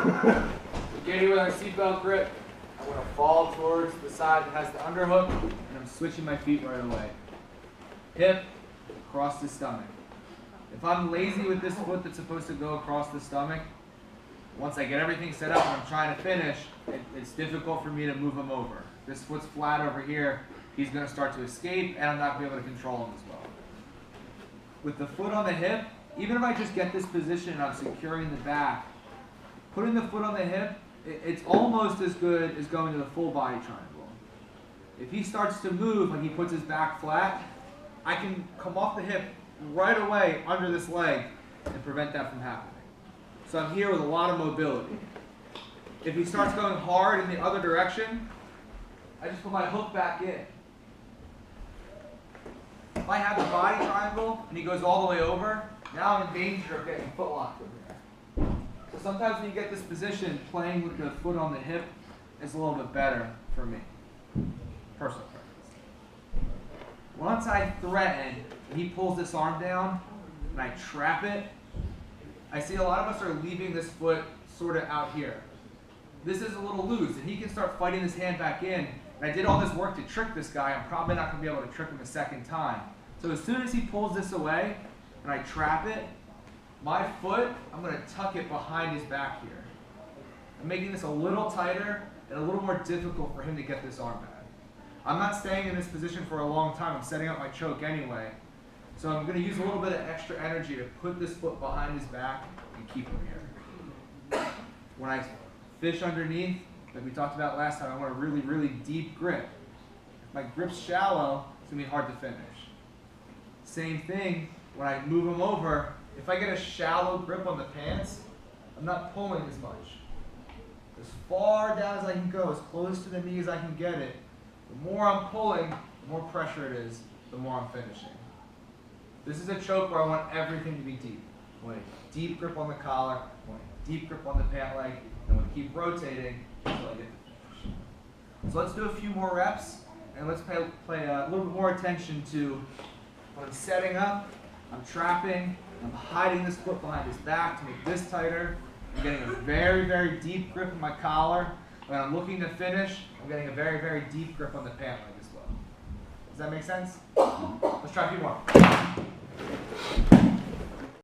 Get here with our seatbelt grip. I'm going to fall towards the side that has the underhook, and I'm switching my feet right away. Hip, across the stomach. If I'm lazy with this foot that's supposed to go across the stomach, once I get everything set up and I'm trying to finish, it's difficult for me to move him over. This foot's flat over here, he's going to start to escape, and I'm not going to be able to control him as well. With the foot on the hip, even if I just get this position and I'm securing the back, putting the foot on the hip, it's almost as good as going to the full body triangle. If he starts to move when he puts his back flat, I can come off the hip right away under this leg and prevent that from happening. So I'm here with a lot of mobility. If he starts going hard in the other direction, I just put my hook back in. If I have the body triangle and he goes all the way over, now I'm in danger of getting foot locked over there. So sometimes when you get this position, playing with the foot on the hip is a little bit better for me. Personal preference. Once I threaten and he pulls this arm down and I trap it, I see a lot of us are leaving this foot sort of out here. This is a little loose, and he can start fighting his hand back in. And I did all this work to trick this guy. I'm probably not going to be able to trick him a second time. So as soon as he pulls this away and I trap it, my foot, I'm going to tuck it behind his back here. I'm making this a little tighter and a little more difficult for him to get this arm back. I'm not staying in this position for a long time. I'm setting up my choke anyway. So I'm going to use a little bit of extra energy to put this foot behind his back and keep him here. When I fish underneath, like we talked about last time, I want a really, really deep grip. If my grip's shallow, it's going to be hard to finish. Same thing, when I move him over, if I get a shallow grip on the pants, I'm not pulling as much. As far down as I can go, as close to the knee as I can get it, the more I'm pulling, the more pressure it is, the more I'm finishing. This is a choke where I want everything to be deep. I want a deep grip on the collar, I want a deep grip on the pant leg, and I want to keep rotating until I get to finish. So let's do a few more reps, and let's pay a little bit more attention to when I'm setting up, I'm trapping, I'm hiding this foot behind his back to make this tighter. I'm getting a very, very deep grip on my collar. When I'm looking to finish, I'm getting a very, very deep grip on the pant leg as well. Does that make sense? Let's try a few more.